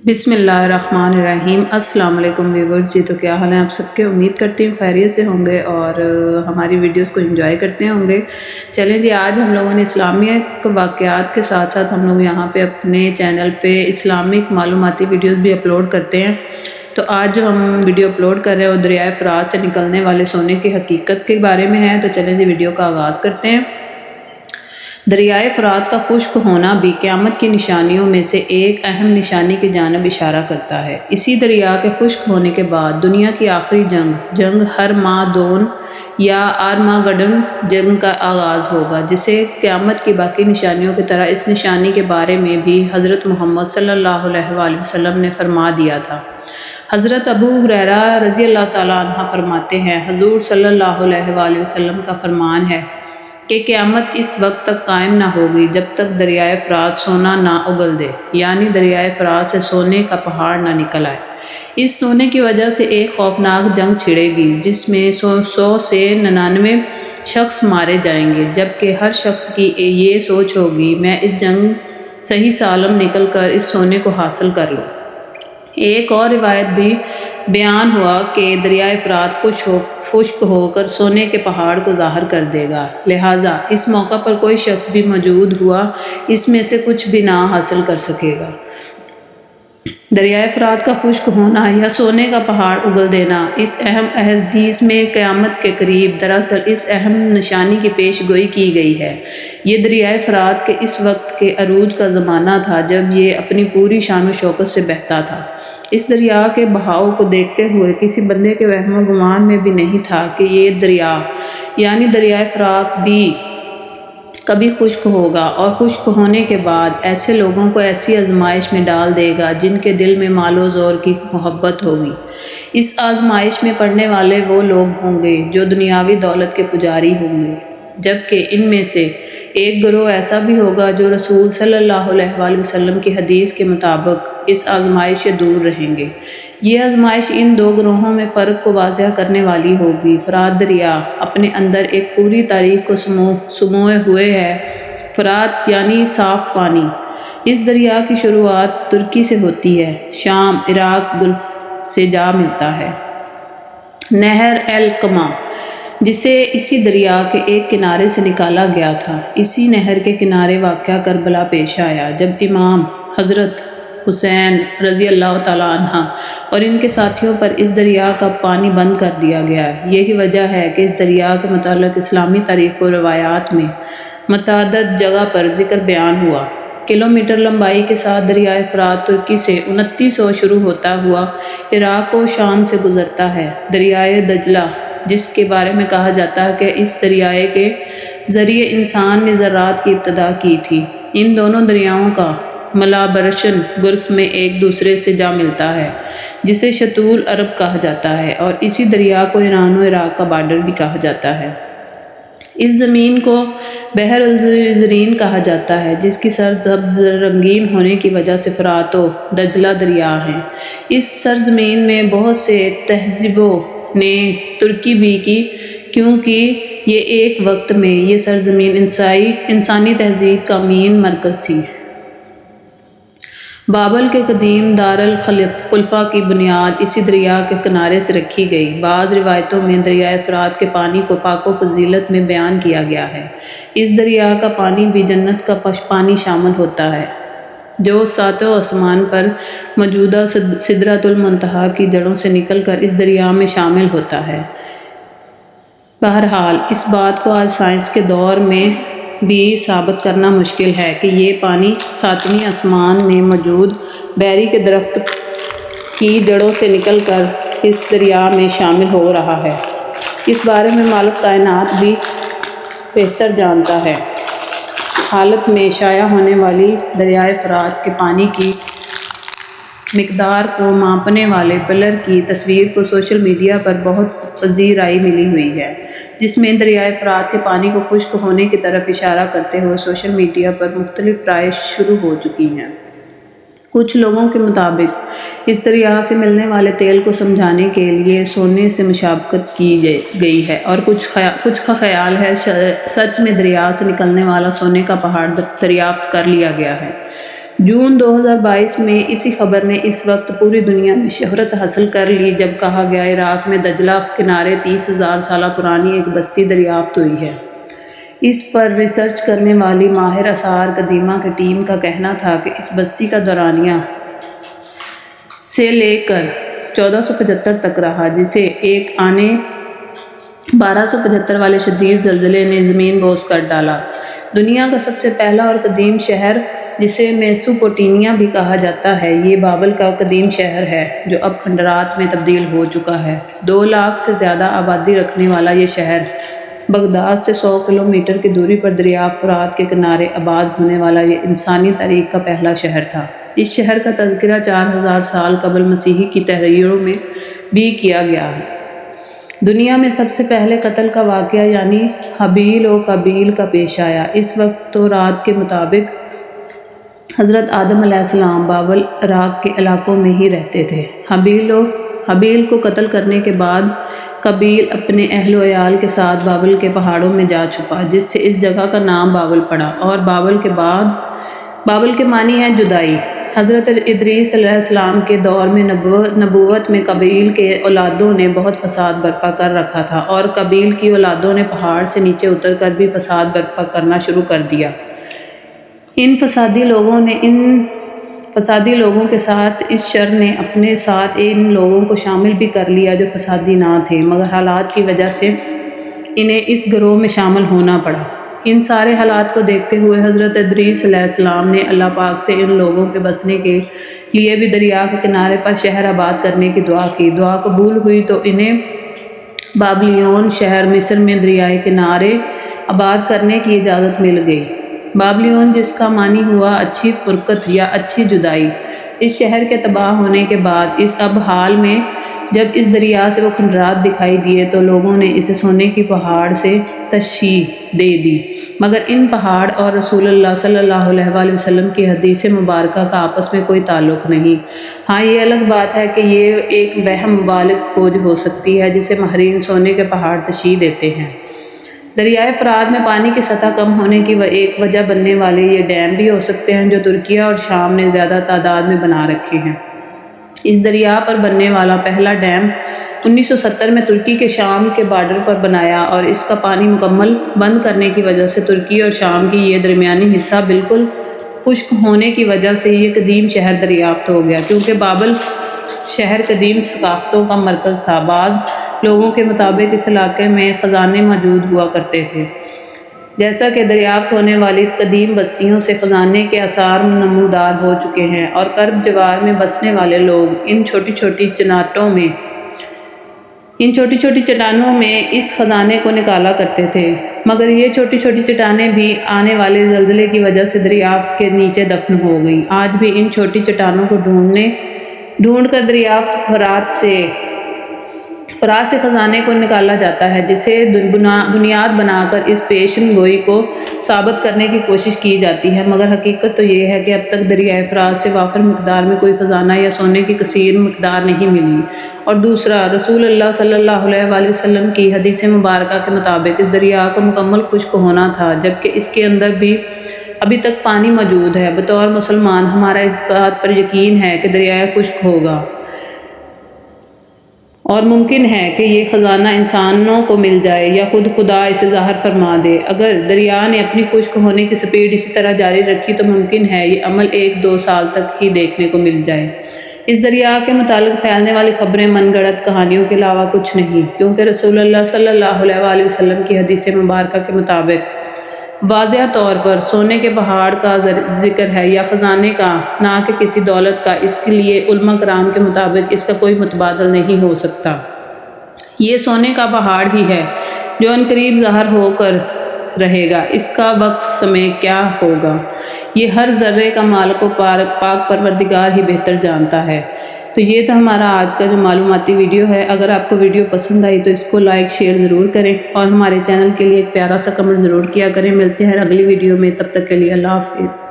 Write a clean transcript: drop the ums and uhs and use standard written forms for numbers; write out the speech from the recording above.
بسم اللہ الرحمن الرحیم۔ السلام علیکم ویورز جی، تو کیا حال ہے آپ سب کے؟ امید کرتی ہوں خیریت سے ہوں گے اور ہماری ویڈیوز کو انجوائے کرتے ہوں گے۔ چلیں جی، آج ہم لوگوں نے اسلامک واقعات کے ساتھ ساتھ ہم لوگ یہاں پہ اپنے چینل پہ اسلامک معلوماتی ویڈیوز بھی اپلوڈ کرتے ہیں۔ تو آج جو ہم ویڈیو اپلوڈ کر رہے ہیں وہ دریائے فرات سے نکلنے والے سونے کی حقیقت کے بارے میں ہے۔ تو چلیں جی، ویڈیو کا آغاز کرتے ہیں۔ دریائے فرات کا خشک ہونا بھی قیامت کی نشانیوں میں سے ایک اہم نشانی کی جانب اشارہ کرتا ہے۔ اسی دریا کے خشک ہونے کے بعد دنیا کی آخری جنگ ہرمادون یا آرماگڈن جنگ کا آغاز ہوگا، جسے قیامت کی باقی نشانیوں کی طرح اس نشانی کے بارے میں بھی حضرت محمد صلی اللہ علیہ وآلہ وسلم نے فرما دیا تھا۔ حضرت ابو ہریرہ رضی اللہ تعالیٰ عنہ فرماتے ہیں، حضور صلی اللہ علیہ وآلہ وسلم کا فرمان ہے کہ قیامت اس وقت تک قائم نہ ہوگی جب تک دریائے فرات سونا نہ اگل دے، یعنی دریائے فرات سے سونے کا پہاڑ نہ نکل آئے۔ اس سونے کی وجہ سے ایک خوفناک جنگ چھڑے گی جس میں 100 سے 99 شخص مارے جائیں گے، جبکہ ہر شخص کی یہ سوچ ہوگی میں اس جنگ صحیح سالم نکل کر اس سونے کو حاصل کر لوں۔ ایک اور روایت بھی بیان ہوا کہ دریائے فرات خشک ہو کر سونے کے پہاڑ کو ظاہر کر دے گا، لہٰذا اس موقع پر کوئی شخص بھی موجود ہوا اس میں سے کچھ بھی نہ حاصل کر سکے گا۔ دریائے فرات کا خشک ہونا یا سونے کا پہاڑ اگل دینا اس اہم حدیث میں قیامت کے قریب دراصل اس اہم نشانی کی پیش گوئی کی گئی ہے۔ یہ دریائے فرات کے اس وقت کے عروج کا زمانہ تھا جب یہ اپنی پوری شان و شوکت سے بہتا تھا۔ اس دریا کے بہاؤ کو دیکھتے ہوئے کسی بندے کے وہم و گمان میں بھی نہیں تھا کہ یہ دریا یعنی دریائے فرات بھی کبھی خشک ہوگا، اور خشک ہونے کے بعد ایسے لوگوں کو ایسی آزمائش میں ڈال دے گا جن کے دل میں مال و زور کی محبت ہوگی۔ اس آزمائش میں پڑنے والے وہ لوگ ہوں گے جو دنیاوی دولت کے پجاری ہوں گے، جبکہ ان میں سے ایک گروہ ایسا بھی ہوگا جو رسول صلی اللہ علیہ وآلہ وسلم کی حدیث کے مطابق اس آزمائش سے دور رہیں گے۔ یہ آزمائش ان دو گروہوں میں فرق کو واضح کرنے والی ہوگی۔ فرات دریا اپنے اندر ایک پوری تاریخ کو سموئے ہوئے ہے۔ فرات یعنی صاف پانی۔ اس دریا کی شروعات ترکی سے ہوتی ہے، شام، عراق، گلف سے جا ملتا ہے۔ نہر القمہ، جسے اسی دریا کے ایک کنارے سے نکالا گیا تھا، اسی نہر کے کنارے واقع کربلا پیش آیا جب امام حضرت حسین رضی اللہ تعالیٰ عنہ اور ان کے ساتھیوں پر اس دریا کا پانی بند کر دیا گیا۔ یہی وجہ ہے کہ اس دریا کے متعلق اسلامی تاریخ و روایات میں متعدد جگہ پر ذکر بیان ہوا۔ کلومیٹر لمبائی کے ساتھ دریائے فرات ترکی سے 2900 شروع ہوتا ہوا عراق و شام سے گزرتا ہے۔ دریائے دجلہ، جس کے بارے میں کہا جاتا ہے کہ اس دریائے کے ذریعے انسان نے زراعت کی ابتدا کی تھی، ان دونوں دریاؤں کا ملابرشن گلف میں ایک دوسرے سے جا ملتا ہے، جسے شتول عرب کہا جاتا ہے، اور اسی دریا کو ایران و عراق کا بارڈر بھی کہا جاتا ہے۔ اس زمین کو بحر الزرین کہا جاتا ہے، جس کی سرسبز رنگین ہونے کی وجہ سے فرات و دجلہ دریا ہیں۔ اس سرزمین میں بہت سے تہذیبوں نے ترقی بھی کی، کیونکہ یہ ایک وقت میں یہ سرزمین انسانی تہذیب کا امین مرکز تھی۔ بابل کے قدیم دارالخلافہ کی بنیاد اسی دریا کے کنارے سے رکھی گئی۔ بعض روایتوں میں دریائے فرات کے پانی کو پاک و فضیلت میں بیان کیا گیا ہے۔ اس دریا کا پانی بھی جنت کا پانی شامل ہوتا ہے، جو ساتواں آسمان پر موجودہ سدرۃ المنتہا کی جڑوں سے نکل کر اس دریا میں شامل ہوتا ہے۔ بہرحال اس بات کو آج سائنس کے دور میں بھی ثابت کرنا مشکل ہے کہ یہ پانی ساتویں آسمان میں موجود بیری کے درخت کی جڑوں سے نکل کر اس دریا میں شامل ہو رہا ہے۔ اس بارے میں مالک کائنات بھی بہتر جانتا ہے۔ حالت میں شائع ہونے والی دریائے فرات کے پانی کی مقدار کو ماپنے والے پلر کی تصویر کو سوشل میڈیا پر بہت پذیرائی ملی ہوئی ہے، جس میں دریائے فرات کے پانی کو خشک ہونے کی طرف اشارہ کرتے ہوئے سوشل میڈیا پر مختلف رائے شروع ہو چکی ہیں۔ کچھ لوگوں کے مطابق اس دریا سے ملنے والے تیل کو سمجھانے کے لیے سونے سے مشابہت کی گئی ہے، اور کچھ کا خیال ہے سچ میں دریا سے نکلنے والا سونے کا پہاڑ دریافت کر لیا گیا ہے۔ جون 2022 میں اسی خبر نے اس وقت پوری دنیا میں شہرت حاصل کر لی جب کہا گیا عراق میں دجلہ کنارے 30,000 سالہ پرانی ایک بستی دریافت ہوئی ہے۔ اس پر ریسرچ کرنے والی ماہر آثار قدیمہ کی ٹیم کا کہنا تھا کہ اس بستی کا دورانیہ سے لے کر 1475 تک رہا، جسے ایک آنے 1275 والے شدید زلزلے نے زمین بوس کر ڈالا۔ دنیا کا سب سے پہلا اور قدیم شہر، جسے میسوپوٹیمیا بھی کہا جاتا ہے، یہ بابل کا قدیم شہر ہے جو اب کھنڈرات میں تبدیل ہو چکا ہے۔ 2 لاکھ سے زیادہ آبادی رکھنے والا یہ شہر بغداد سے 100 کلومیٹر کی دوری پر دریائے فرات کے کنارے آباد ہونے والا یہ انسانی تاریخ کا پہلا شہر تھا۔ اس شہر کا تذکرہ 4000 سال قبل مسیح کی تحریروں میں بھی کیا گیا ہے۔ دنیا میں سب سے پہلے قتل کا واقعہ یعنی حابیل و قابیل کا پیش آیا۔ اس وقت تورات کے مطابق حضرت آدم علیہ السلام بابل عراق کے علاقوں میں ہی رہتے تھے۔ حابیل کو قتل کرنے کے بعد قابیل اپنے اہل و عیال کے ساتھ بابل کے پہاڑوں میں جا چھپا، جس سے اس جگہ کا نام بابل پڑا، اور بابل کے معنی ہے جدائی۔ حضرت ادریس علیہ السلام کے دور میں نبوت میں قابیل کے اولادوں نے بہت فساد برپا کر رکھا تھا، اور قابیل کی اولادوں نے پہاڑ سے نیچے اتر کر بھی فساد برپا کرنا شروع کر دیا۔ ان فسادی لوگوں کے ساتھ اس شر نے اپنے ساتھ ان لوگوں کو شامل بھی کر لیا جو فسادی نہ تھے، مگر حالات کی وجہ سے انہیں اس گروہ میں شامل ہونا پڑا۔ ان سارے حالات کو دیکھتے ہوئے حضرت ادریس علیہ السلام نے اللہ پاک سے ان لوگوں کے بسنے کے لیے بھی دریا کے کنارے پر شہر آباد کرنے کی دعا کی۔ دعا قبول ہوئی تو انہیں بابلیون شہر مصر میں دریائے کنارے آباد کرنے کی اجازت مل گئی۔ بابلیون، جس کا معنی ہوا اچھی فرقت یا اچھی جدائی۔ اس شہر کے تباہ ہونے کے بعد اب حال میں جب اس دریا سے وہ کھنڈرات دکھائی دیے تو لوگوں نے اسے سونے کی پہاڑ سے تشبیہ دے دی، مگر ان پہاڑ اور رسول اللہ صلی اللہ علیہ وآلہ وسلم کی حدیث مبارکہ کا آپس میں کوئی تعلق نہیں۔ ہاں، یہ الگ بات ہے کہ یہ ایک وہم مبالغ کھوج ہو سکتی ہے جسے ماہرین سونے کے پہاڑ تشبیہ دیتے ہیں۔ دریائے فرات میں پانی کی سطح کم ہونے کی ایک وجہ بننے والے یہ ڈیم بھی ہو سکتے ہیں جو ترکیہ اور شام نے زیادہ تعداد میں بنا رکھے ہیں۔ اس دریا پر بننے والا پہلا ڈیم 1970 میں ترکی کے شام کے بارڈر پر بنایا، اور اس کا پانی مکمل بند کرنے کی وجہ سے ترکی اور شام کی یہ درمیانی حصہ بالکل خشک ہونے کی وجہ سے یہ قدیم شہر دریافت ہو گیا، کیونکہ بابل شہر قدیم ثقافتوں کا مرکز تھا۔ بعض لوگوں کے مطابق اس علاقے میں خزانے موجود ہوا کرتے تھے۔ جیسا کہ دریافت ہونے والی قدیم بستیوں سے خزانے کے آثار نمودار ہو چکے ہیں، اور کرب جوار میں بسنے والے لوگ ان چھوٹی چھوٹی چٹانوں میں اس خزانے کو نکالا کرتے تھے، مگر یہ چھوٹی چھوٹی چٹانیں بھی آنے والے زلزلے کی وجہ سے دریافت کے نیچے دفن ہو گئیں۔ آج بھی ان چھوٹی چٹانوں کو ڈھونڈ کر دریافت فرات سے خزانے کو نکالا جاتا ہے، جسے بنیاد بنا کر اس پیشن گوئی کو ثابت کرنے کی کوشش کی جاتی ہے، مگر حقیقت تو یہ ہے کہ اب تک دریائے فرات سے وافر مقدار میں کوئی خزانہ یا سونے کی کثیر مقدار نہیں ملی۔ اور دوسرا، رسول اللہ صلی اللہ علیہ وآلہ وسلم کی حدیث مبارکہ کے مطابق اس دریا کو مکمل خشک ہونا تھا، جبکہ اس کے اندر بھی ابھی تک پانی موجود ہے۔ بطور مسلمان ہمارا اس بات پر یقین ہے کہ دریا خشک ہوگا، اور ممکن ہے کہ یہ خزانہ انسانوں کو مل جائے یا خود خدا اسے ظاہر فرما دے۔ اگر دریا نے اپنی خشک ہونے کی سپیڈ اسی طرح جاری رکھی تو ممکن ہے یہ عمل 1-2 سال تک ہی دیکھنے کو مل جائے۔ اس دریا کے متعلق پھیلنے والی خبریں من گڑت کہانیوں کے علاوہ کچھ نہیں، کیونکہ رسول اللہ صلی اللہ علیہ وآلہ وسلم کی حدیث مبارکہ کے مطابق واضح طور پر سونے کے پہاڑ کا ذکر ہے یا خزانے کا، نہ کہ کسی دولت کا۔ اس کے لیے علماء کرام کے مطابق اس کا کوئی متبادل نہیں ہو سکتا۔ یہ سونے کا پہاڑ ہی ہے جو عنقریب ظاہر ہو کر رہے گا۔ اس کا وقت سمے کیا ہوگا یہ ہر ذرے کا مالک و پاک پروردگار ہی بہتر جانتا ہے۔ تو یہ تھا ہمارا آج کا جو معلوماتی ویڈیو ہے۔ اگر آپ کو ویڈیو پسند آئی تو اس کو لائک شیئر ضرور کریں، اور ہمارے چینل کے لیے ایک پیارا سا کمنٹ ضرور کیا کریں۔ ملتے ہیں اگلی ویڈیو میں، تب تک کے لیے اللہ حافظ۔